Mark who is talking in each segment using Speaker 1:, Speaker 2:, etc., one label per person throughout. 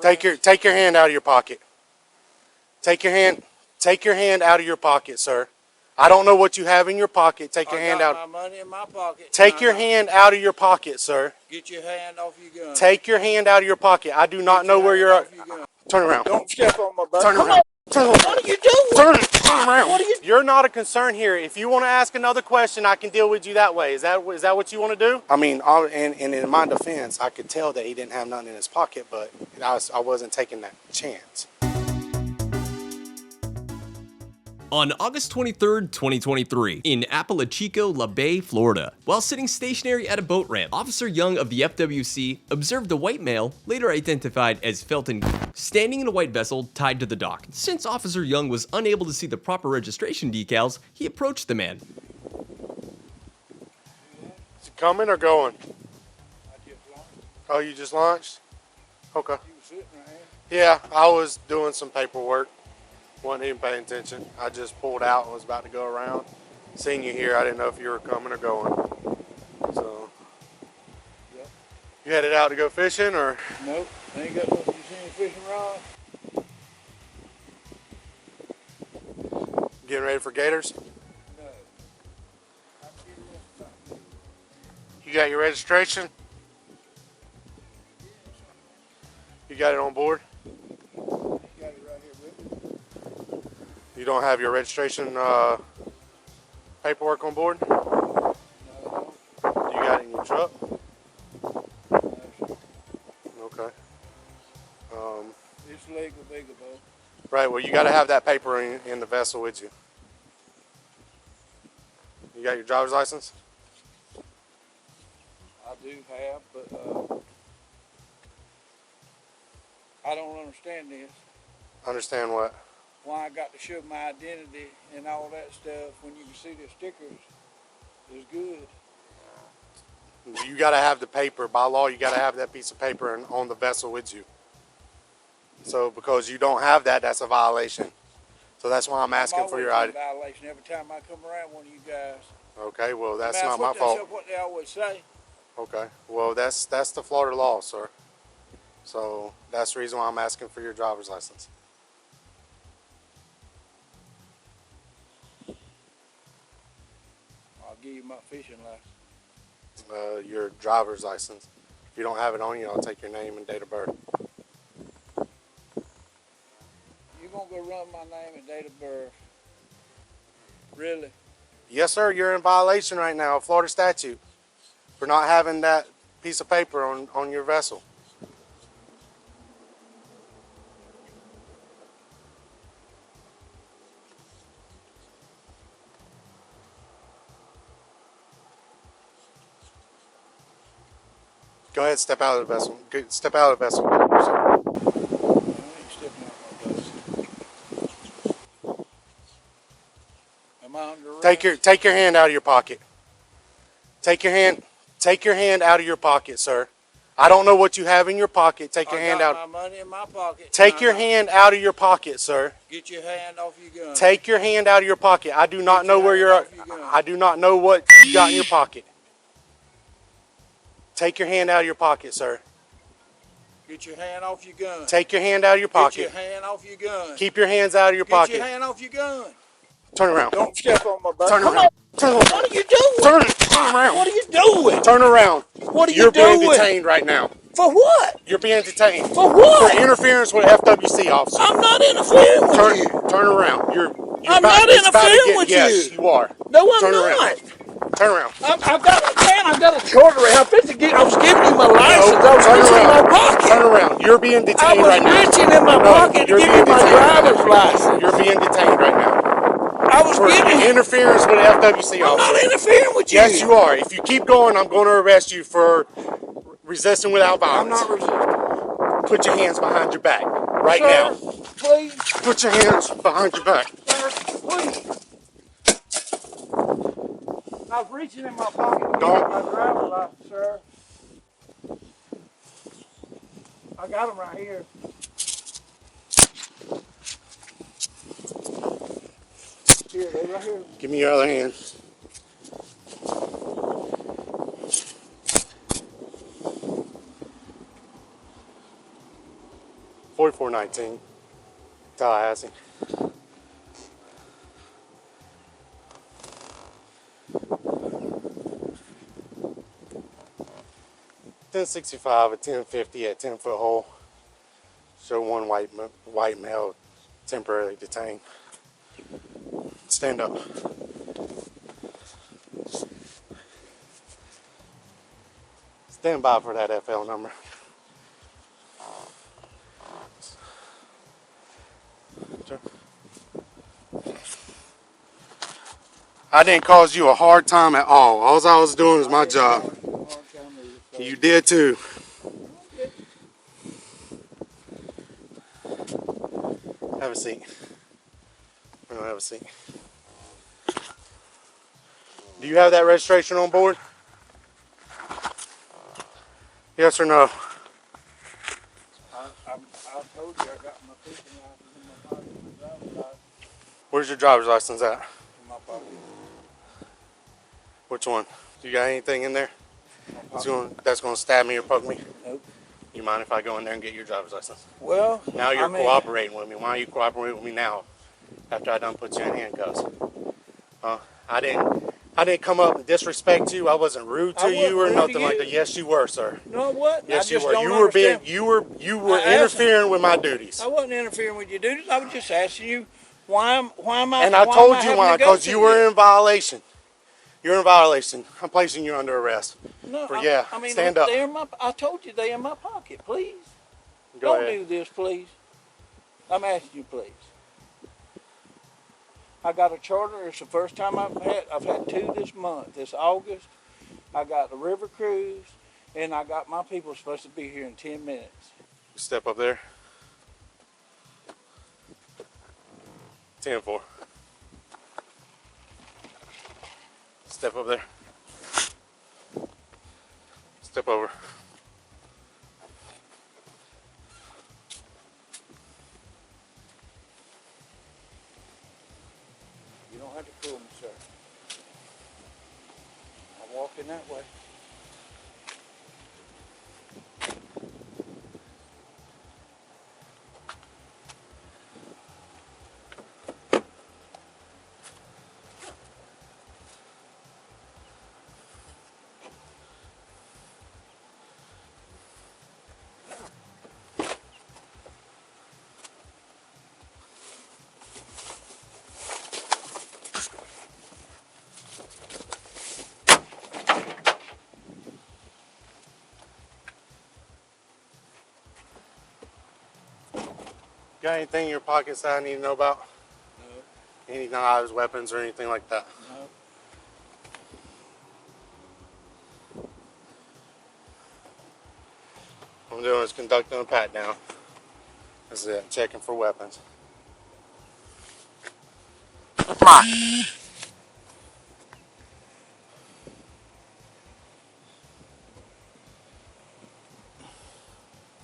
Speaker 1: Take your hand out of your pocket. Take your hand out of your pocket, sir. I don't know what you have in your pocket. Take your hand out.
Speaker 2: I got my money in my pocket.
Speaker 1: Take your hand out of your pocket, sir.
Speaker 2: Get your hand off your gun.
Speaker 1: Take your hand out of your pocket. I do not know where you're at. Turn around.
Speaker 2: Don't step on my butt.
Speaker 1: Turn around. Turn around.
Speaker 2: What are you doing?
Speaker 1: Turn around.
Speaker 2: What are you?
Speaker 1: You're not a concern here. If you want to ask another question, I can deal with you that way. Is that what you want to do? I mean, and in my defense, I could tell that he didn't have nothing in his pocket, but I wasn't taking that chance.
Speaker 3: On August 23rd, 2023, in Apalachico, La Bay, Florida, while sitting stationary at a boat ramp, Officer Young of the FWC observed a white male, later identified as Felton, standing in a white vessel tied to the dock. Since Officer Young was unable to see the proper registration decals, he approached the man.
Speaker 1: Is it coming or going?
Speaker 2: I just launched.
Speaker 1: Oh, you just launched? Okay.
Speaker 2: You were sitting right here.
Speaker 1: Yeah, I was doing some paperwork. Wasn't even paying attention. I just pulled out and was about to go around. Seen you here, I didn't know if you were coming or going. So,
Speaker 2: Yep.
Speaker 1: You headed out to go fishing or?
Speaker 2: Nope, ain't got no. You see any fishing rod?
Speaker 1: Getting ready for gators?
Speaker 2: No. I'm getting this something.
Speaker 1: You got your registration? You got it on board? You don't have your registration paperwork on board?
Speaker 2: No.
Speaker 1: You got it in your truck?
Speaker 2: No.
Speaker 1: Okay.
Speaker 2: It's legal, though.
Speaker 1: Right, well you got to have that paper in the vessel with you. You got your driver's license?
Speaker 2: I do have, but I don't understand this.
Speaker 1: Understand what?
Speaker 2: Why I got to show my identity and all that stuff when you can see the stickers is good.
Speaker 1: You got to have the paper. By law, you got to have that piece of paper on the vessel with you. So because you don't have that, that's a violation. So that's why I'm asking for your ID.
Speaker 2: Violation every time I come around one of you guys.
Speaker 1: Okay, well that's not my fault.
Speaker 2: That's what they always say.
Speaker 1: Okay, well that's the Florida law, sir. So that's the reason why I'm asking for your driver's license.
Speaker 2: I'll give you my fishing license.
Speaker 1: Your driver's license. If you don't have it on you, I'll take your name and date of birth.
Speaker 2: You gonna go run my name and date of birth? Really?
Speaker 1: Yes, sir. You're in violation right now of Florida statute for not having that piece of paper on your vessel. Go ahead, step out of the vessel. Step out of the vessel.
Speaker 2: I ain't stepping out my vessel. Am I under arrest?
Speaker 1: Take your hand out of your pocket. Take your hand out of your pocket, sir. I don't know what you have in your pocket. Take your hand out.
Speaker 2: I got my money in my pocket.
Speaker 1: Take your hand out of your pocket, sir.
Speaker 2: Get your hand off your gun.
Speaker 1: Take your hand out of your pocket. I do not know where you're at. I do not know what you got in your pocket. Take your hand out of your pocket, sir.
Speaker 2: Get your hand off your gun.
Speaker 1: Take your hand out of your pocket.
Speaker 2: Get your hand off your gun.
Speaker 1: Keep your hands out of your pocket.
Speaker 2: Get your hand off your gun.
Speaker 1: Turn around.
Speaker 2: Don't step on my butt.
Speaker 1: Turn
Speaker 2: Come
Speaker 1: around.
Speaker 2: on.
Speaker 1: Turn around.
Speaker 2: What are you doing?
Speaker 1: Turn around.
Speaker 2: What are you doing?
Speaker 1: Turn around.
Speaker 2: What are you
Speaker 1: You're
Speaker 2: doing?
Speaker 1: being detained right now.
Speaker 2: For what?
Speaker 1: You're being detained.
Speaker 2: For what?
Speaker 1: For interference with FWC officer.
Speaker 2: I'm not interfering with you.
Speaker 1: Turn around.
Speaker 2: I'm not interfering with you.
Speaker 1: Yes, you are.
Speaker 2: No, I'm
Speaker 1: Turn
Speaker 2: not.
Speaker 1: around. Turn around.
Speaker 2: I've got a charter. I was giving you my license. I was reaching in my pocket.
Speaker 1: Turn around. You're being detained right now.
Speaker 2: I was reaching in my pocket to give you my driver's license.
Speaker 1: You're being detained right now.
Speaker 2: I was giving you.
Speaker 1: Interference with FWC officer.
Speaker 2: I'm not interfering with you.
Speaker 1: Yes, you are. If you keep going, I'm going to arrest you for resisting without
Speaker 2: I'm
Speaker 1: violence.
Speaker 2: not resisting.
Speaker 1: Put your hands behind your back right
Speaker 2: Sir,
Speaker 1: now.
Speaker 2: please.
Speaker 1: Put your hands behind your back.
Speaker 2: Sir, please. I was reaching in my pocket to give
Speaker 1: Don't.
Speaker 2: you my driver's license, sir. I got them right here. Here, they're right here.
Speaker 1: Give me your other hand. 4419, Tallahassee. $10.65 at $10.50 at 10-foot hole. Show one white male temporarily detained. Stand up. Stand by for that FL number. I didn't cause you a hard time at all. All I was doing was my job. You did too. Have a seat. Have a seat. Do you have that registration on board? Yes or no?
Speaker 2: I told you I got my fishing license in my pocket, my driver's license
Speaker 1: Where's your driver's license at?
Speaker 2: in my pocket.
Speaker 1: Which one? Do you got anything in there that's going to stab me or poke me?
Speaker 2: Nope.
Speaker 1: You mind if I go in there and get your driver's license?
Speaker 2: Well,
Speaker 1: Now you're
Speaker 2: I mean,
Speaker 1: cooperating with me. Why are you cooperating with me now? After I done put you in handcuffs. I didn't come up and disrespect you. I wasn't rude to you or nothing like that. Yes, you were, sir.
Speaker 2: No, what?
Speaker 1: Yes,
Speaker 2: I
Speaker 1: you
Speaker 2: just
Speaker 1: were.
Speaker 2: don't
Speaker 1: You were being
Speaker 2: understand.
Speaker 1: you were interfering with my duties.
Speaker 2: I wasn't interfering with your duties. I was just asking you why am I?
Speaker 1: And I told you
Speaker 2: having
Speaker 1: why,
Speaker 2: to go
Speaker 1: because
Speaker 2: through
Speaker 1: you were
Speaker 2: this?
Speaker 1: in violation. You're in violation. I'm placing you under arrest.
Speaker 2: No, I mean,
Speaker 1: stand
Speaker 2: look,
Speaker 1: up.
Speaker 2: I told you they in my pocket. Please,
Speaker 1: Go
Speaker 2: don't
Speaker 1: ahead.
Speaker 2: do this, please. I'm asking you, please. I got a charter. It's the first time I've had two this month, this August. I got the river cruise, and I got my people supposed to be here in 10 minutes.
Speaker 1: Step up there. 10-4. Step up there. Step over.
Speaker 2: You don't have to pull me, sir. I'm walking that way.
Speaker 1: Got anything in your pockets that I need to know about?
Speaker 2: No,
Speaker 1: Any knives, weapons, or anything like that?
Speaker 2: no.
Speaker 1: What I'm doing is conducting a pat down. That's it. Checking for weapons.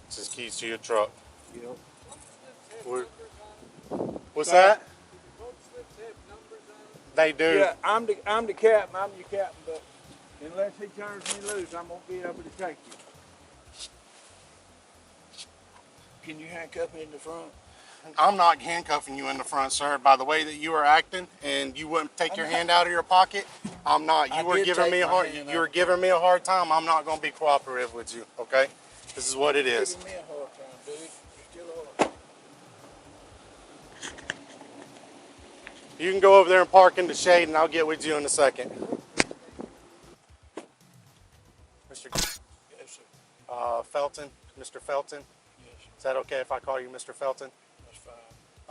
Speaker 1: This is keys to your truck.
Speaker 2: You know.
Speaker 1: What's that? They do.
Speaker 2: Yeah, I'm the captain. I'm your captain, but unless he turns me loose, I won't be able to take you. Can you handcuff me in the front?
Speaker 1: I'm not handcuffing you in the front, sir. By the way that you were acting, and you wouldn't take your hand out of your pocket, I'm not. You were giving me a hard. You were giving me a hard time. I'm not going to be cooperative with you. Okay? This is what it is.
Speaker 2: Giving me a hard time, dude. You're still hard.
Speaker 1: You can go over there and park in the shade, and I'll get with you in a second. Mr.
Speaker 2: Yes, sir.
Speaker 1: Felton, Mr. Felton.
Speaker 2: Yes,
Speaker 1: Is that okay if I call you Mr. Felton?
Speaker 2: that's fine.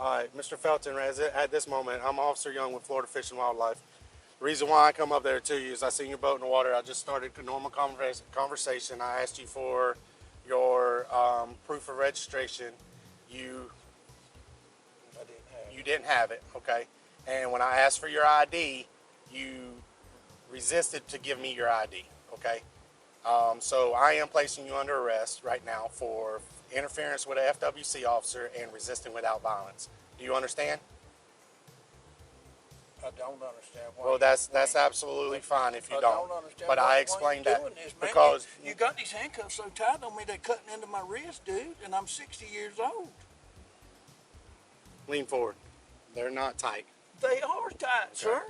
Speaker 1: All right, Mr. Felton, at this moment, I'm Officer Young with Florida Fish and Wildlife. The reason why I come up there to you is I seen your boat in the water. I just started a normal conversation. I asked you for your proof of registration. You didn't have it, okay? And when I asked for your ID, you resisted to give me your ID, okay? So I am placing you under arrest right now for interference with an FWC officer and resisting without violence. Do you understand?
Speaker 2: I don't understand why.
Speaker 1: Well, that's absolutely fine if you
Speaker 2: I
Speaker 1: don't.
Speaker 2: don't understand
Speaker 1: But
Speaker 2: why
Speaker 1: I explained
Speaker 2: you
Speaker 1: that
Speaker 2: doing this, man.
Speaker 1: because
Speaker 2: you got these handcuffs so tight on me they're cutting into my wrist, dude, and I'm 60 years old.
Speaker 1: lean forward. They're not tight.
Speaker 2: They are tight, sir.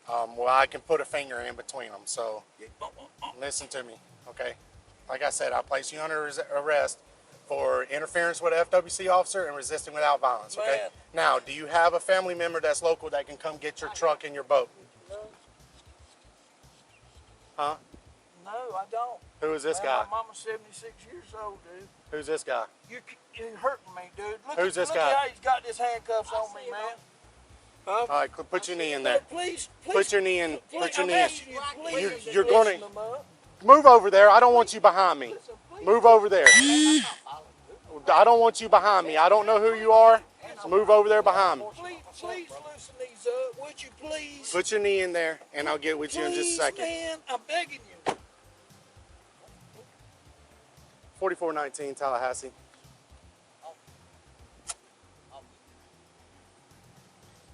Speaker 1: Well, I can put a finger in between them. So listen to me, okay? Like I said, I place you under arrest for interference with an FWC officer and resisting without violence, okay?
Speaker 2: Man.
Speaker 1: Now, do you have a family member that's local that can come get your truck and your boat?
Speaker 2: No,
Speaker 1: Huh?
Speaker 2: no, I don't.
Speaker 1: Who is this
Speaker 2: Man,
Speaker 1: guy?
Speaker 2: My mama's 76 years old, dude.
Speaker 1: Who's this guy?
Speaker 2: You're hurting me, dude.
Speaker 1: Who's this
Speaker 2: look
Speaker 1: guy?
Speaker 2: at how he's got his handcuffs on me, man. Huh?
Speaker 1: All right, put your knee in there.
Speaker 2: Please,
Speaker 1: Put your knee in.
Speaker 2: please,
Speaker 1: Put your
Speaker 2: I'm
Speaker 1: knee in.
Speaker 2: asking you, please,
Speaker 1: You're
Speaker 2: listen
Speaker 1: gonna-
Speaker 2: them up.
Speaker 1: Move over there. I don't want you behind me.
Speaker 2: Listen, please.
Speaker 1: Move over there. I don't want you behind me. I don't know who you are. So move over there behind me.
Speaker 2: Please loosen these up, would you please?
Speaker 1: Put your knee in there, and I'll get with you in just a
Speaker 2: Please,
Speaker 1: second.
Speaker 2: man, I'm begging you.
Speaker 1: 4419 Tallahassee.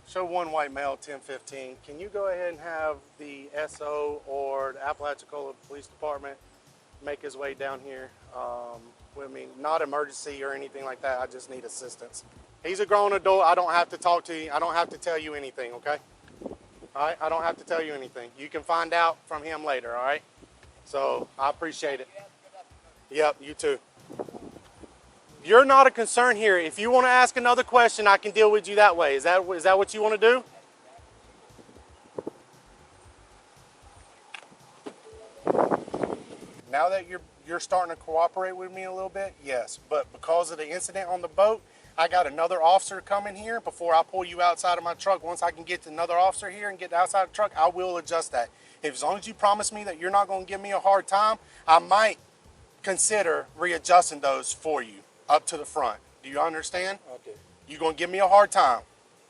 Speaker 1: Show one white male, 1015. Can you go ahead and have the SO or the Apalachicola Police Department make his way down here with me? Not emergency or anything like that. I just need assistance. He's a grown adult. I don't have to talk to you. I don't have to tell you anything, okay? All right? I don't have to tell you anything. You can find out from him later, all right? So I appreciate it. Yep, you too. You're not a concern here. If you want to ask another question, I can deal with you that way. Is that what you want to do? Now that you're starting to cooperate with me a little bit, yes. But because of the incident on the boat, I got another officer coming here before I pull you outside of my truck. Once I can get to another officer here and get outside the truck, I will adjust that. As long as you promise me that you're not going to give me a hard time, I might consider readjusting those for you up to the front. Do you understand?
Speaker 2: I do.
Speaker 1: You going to give me a hard time?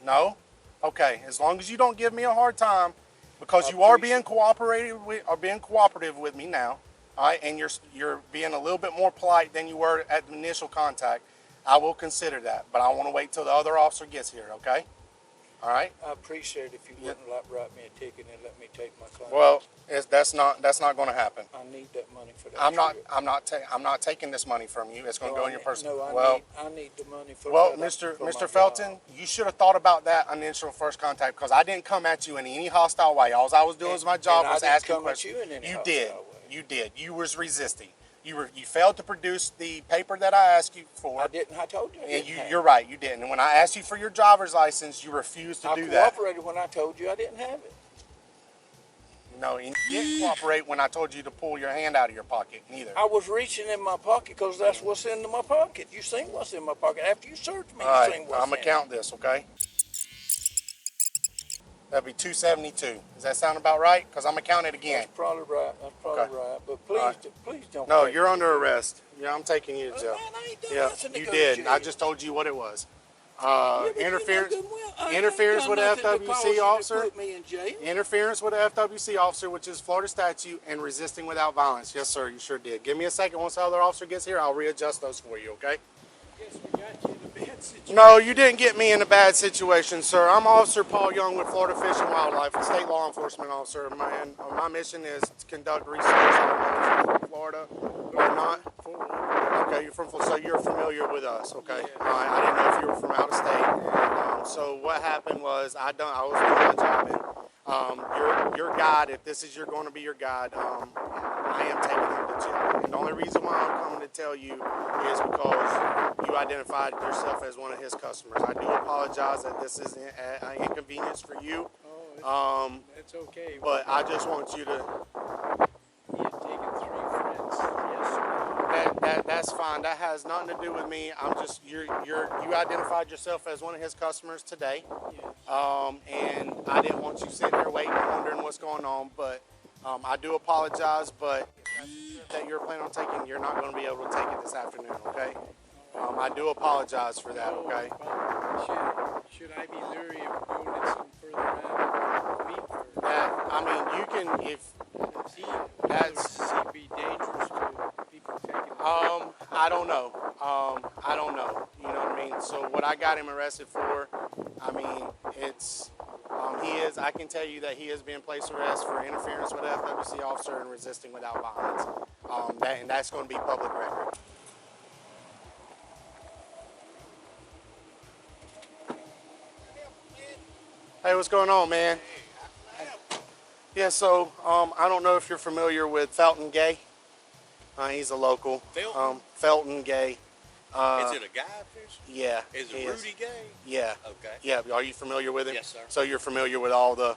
Speaker 1: No? Okay. As long as you don't give me a hard time, because you are being cooperative with me now, all right, and you're being a little bit more polite than you were at the initial contact, I will consider that. But I want to wait till the other officer gets here, okay? All right?
Speaker 2: I appreciate it if you wouldn't write me a ticket and let me take my claim.
Speaker 1: Well, that's not going to happen.
Speaker 2: I need that money for that.
Speaker 1: I'm not taking this money from you. It's going to go in your personal.
Speaker 2: No, I need the money for.
Speaker 1: Well,
Speaker 2: my
Speaker 1: Mr. Felton, you should have thought about that initial first contact, because I didn't come at you in any hostile way. All I was doing was my job was asking questions. You did. You did. You was resisting. You failed to produce the paper that I asked you for.
Speaker 2: I didn't. I told you.
Speaker 1: You're right. You didn't. And when I asked you for your driver's license, you refused to do that.
Speaker 2: I cooperated when I told you I didn't have it.
Speaker 1: No, you didn't cooperate when I told you to pull your hand out of your pocket, neither.
Speaker 2: I was reaching in my pocket because that's what's in my pocket. You seen what's in my pocket. After you searched me,
Speaker 1: All right,
Speaker 2: you seen what's
Speaker 1: I'm going to count this, okay? That'd be 272. Does that sound about right? Because I'm going to count it again.
Speaker 2: That's probably right. That's probably right. But please, please don't.
Speaker 1: No, you're under arrest. Yeah, I'm taking you to jail.
Speaker 2: Man, I ain't done
Speaker 1: Yeah,
Speaker 2: nothing to
Speaker 1: you
Speaker 2: go to
Speaker 1: did.
Speaker 2: jail.
Speaker 1: I just told you what it was.
Speaker 2: Yeah, but
Speaker 1: Interference,
Speaker 2: you know good well, I ain't
Speaker 1: interference
Speaker 2: done
Speaker 1: with an
Speaker 2: nothing to cause you
Speaker 1: FWC
Speaker 2: to
Speaker 1: officer.
Speaker 2: put me in jail.
Speaker 1: Interference with an FWC officer, which is Florida statute, and resisting without violence. Yes, sir, you sure did. Give me a second. Once the other officer gets here, I'll readjust those for you, okay?
Speaker 2: Guess we got you in a bad situation.
Speaker 1: No, you didn't get me in a bad situation, sir. I'm Officer Paul Young with Florida Fish and Wildlife, a state law enforcement officer. My mission is to conduct research on Florida. Or not? Okay, you're from Florida, so you're familiar with us, okay?
Speaker 2: Yeah.
Speaker 1: I didn't know if you were from out of state. So what happened was I was doing my job, and your guide, if this is going to be your guide, I am taking him to jail. And the only reason why I'm coming to tell you is because you identified yourself as one of his customers. I do apologize that this is an inconvenience for you.
Speaker 4: That's okay.
Speaker 1: But I just want you to.
Speaker 4: He had taken 3 friends yesterday.
Speaker 1: That's fine. That has nothing to do with me. I'm just you identified yourself as one of his customers today.
Speaker 4: Yes.
Speaker 1: And I didn't want you sitting there waiting, wondering what's going on. But I do apologize. But that you're planning on taking, you're not going to be able to take it this afternoon. Okay. I do apologize for that. Okay.
Speaker 4: Should I be leery of going in some further out of the week?
Speaker 1: You can if.
Speaker 4: That's be dangerous to people taking.
Speaker 1: I don't know. I don't know. You know what I mean? So what I got him arrested for, I mean, it's he is. I can tell you that he is being placed arrest for interference with an FWC officer and resisting without violence. And that's going to be public record. Hey, what's going on, man? Yeah, so I don't know if you're familiar with Felton Gay. He's a local.
Speaker 5: Felton?
Speaker 1: Felton Gay.
Speaker 5: Is it a guy fish?
Speaker 1: Yeah.
Speaker 5: Is it Rudy Gay?
Speaker 1: Yeah.
Speaker 5: Okay.
Speaker 1: Yeah. Are you familiar with him?
Speaker 5: Yes, sir.
Speaker 1: So you're familiar with all the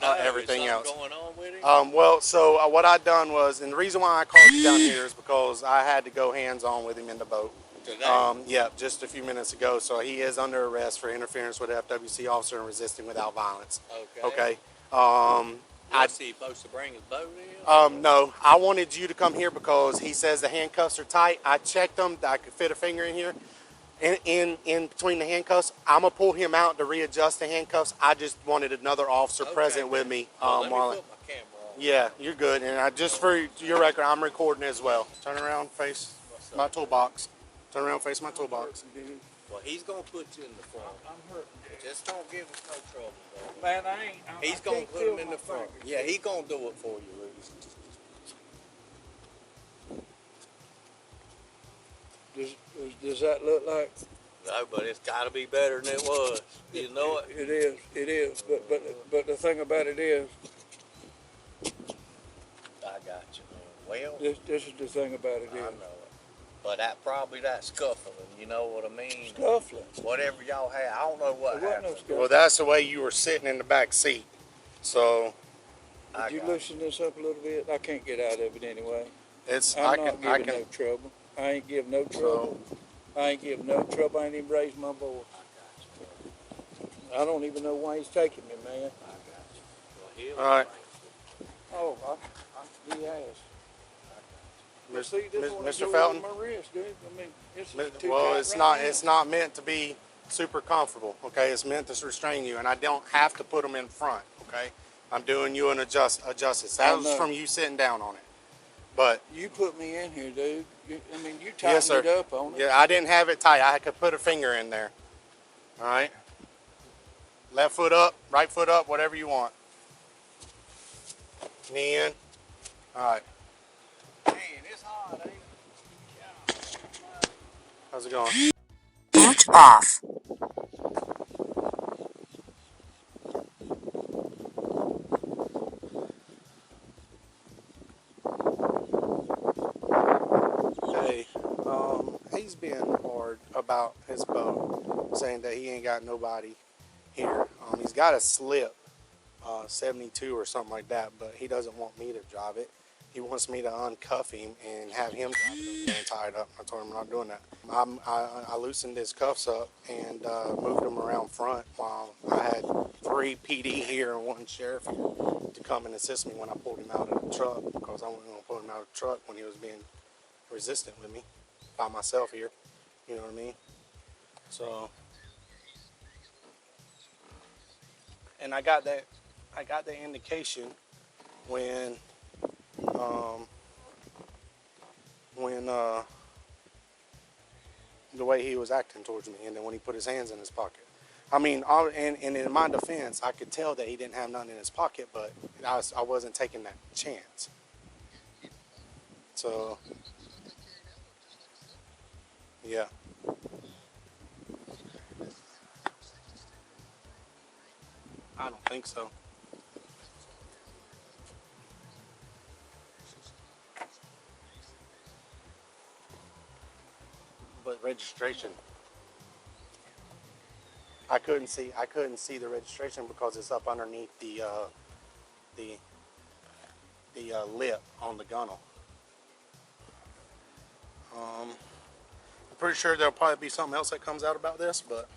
Speaker 5: No,
Speaker 1: everything
Speaker 5: is
Speaker 1: else?
Speaker 5: something going on with him?
Speaker 1: Well, so what I done was, and the reason why I called you down here is because I had to go hands-on with him in the boat.
Speaker 5: Today?
Speaker 1: Yeah, just a few minutes ago. So he is under arrest for interference with an FWC officer and resisting without violence.
Speaker 5: Okay.
Speaker 1: Okay.
Speaker 5: Was he supposed to bring his boat in?
Speaker 1: No, I wanted you to come here because he says the handcuffs are tight. I checked them. I could fit a finger in here. In between the handcuffs, I'm gonna pull him out to readjust the handcuffs. I just wanted another officer present with me.
Speaker 5: Well, let me
Speaker 1: while
Speaker 5: put my camera on.
Speaker 1: yeah, you're good. And just for your record, I'm recording as well. Turn around, face my toolbox. Turn around, face my toolbox.
Speaker 5: Well, he's going to put you in the front.
Speaker 2: I'm hurting.
Speaker 5: Just don't give us no trouble, bro.
Speaker 2: Man, I ain't.
Speaker 5: He's
Speaker 2: I
Speaker 5: going to
Speaker 2: can't
Speaker 5: put
Speaker 2: feel
Speaker 5: him in
Speaker 2: my
Speaker 5: the front.
Speaker 2: fingers.
Speaker 5: Yeah, he's going to do it for you, Luis.
Speaker 2: Does that look like?
Speaker 5: No, but it's got to be better than it was. You know it?
Speaker 2: It is. It is. But the thing about it is,
Speaker 5: I got you, man. Well,
Speaker 2: this is the thing about it
Speaker 5: I know
Speaker 2: is.
Speaker 5: it. But that scuffling, you know what I mean?
Speaker 2: Scuffling.
Speaker 5: Whatever y'all had, I don't know what
Speaker 2: There wasn't no
Speaker 5: happened.
Speaker 2: scuffling.
Speaker 1: Well, that's the way you were sitting in the back seat. So
Speaker 5: I
Speaker 2: Did you
Speaker 5: got
Speaker 2: loosen this up a little bit? I can't get out of it anyway.
Speaker 1: it's
Speaker 2: I'm not
Speaker 1: I
Speaker 2: giving
Speaker 1: can.
Speaker 2: no trouble. I ain't give no trouble. I ain't give no trouble. I ain't even raised my voice. I don't even know why he's taking me, man.
Speaker 1: All right,
Speaker 2: Oh, he has.
Speaker 1: Mis-
Speaker 2: See, this
Speaker 1: Mis-
Speaker 2: one
Speaker 1: Mr.
Speaker 2: goes
Speaker 1: Felton.
Speaker 2: on my wrist, dude. I mean, it's too
Speaker 1: Well,
Speaker 2: tight
Speaker 1: it's
Speaker 2: right
Speaker 1: not.
Speaker 2: now.
Speaker 1: It's not meant to be super comfortable. Okay, it's meant to restrain you, and I don't have to put them in front. Okay, I'm doing you an justice. That
Speaker 2: I
Speaker 1: was
Speaker 2: know.
Speaker 1: from you sitting down on it. But
Speaker 2: You put me in here, dude. You tightened
Speaker 1: yes, sir.
Speaker 2: it up on it.
Speaker 1: Yeah, I didn't have it tight. I could put a finger in there. All right. Left foot up, right foot up, whatever you want. Knee in. All right.
Speaker 2: Man, it's hot, ain't it?
Speaker 1: How's it going?
Speaker 6: Boot off.
Speaker 1: Hey, he's being hard about his boat, saying that he ain't got nobody here. He's got a slip, 72 or something like that, but he doesn't want me to drive it. He wants me to uncuff him and have him drive it and tied up. I told him I'm not doing that. I loosened his cuffs up and moved him around front while I had 3 PD here and 1 sheriff here to come and assist me when I pulled him out of the truck, because I wasn't going to pull him out of the truck when he was being resistant with me by myself here. You know what I mean? So, and I got that indication when the way he was acting towards me, and then when he put his hands in his pocket. I mean, and in my defense, I could tell that he didn't have nothing in his pocket, but I wasn't taking that chance. So, yeah. I don't think so. But registration, I couldn't see the registration because it's up underneath the lip on the gunnel. I'm pretty sure there'll probably be something else that comes out about this, but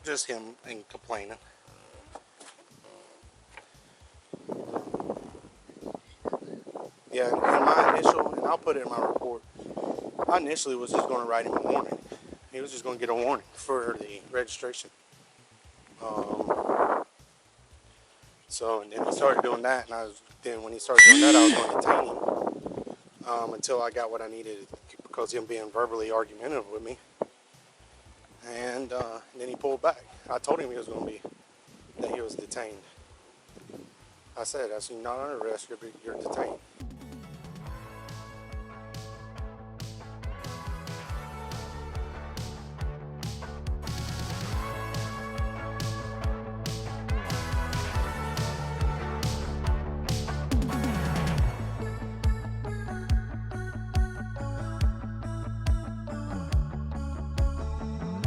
Speaker 1: just him and complaining. Yeah, in my initial, and I'll put it in my report, I initially was just going to write him a warning. He was just going to get a warning for the registration. So, and then he started doing that, and then when he started doing that, I was going to detain him until I got what I needed, because him being verbally argumentative with me. And then he pulled back. I told him that he was detained. I said, you're not under arrest, you're detained.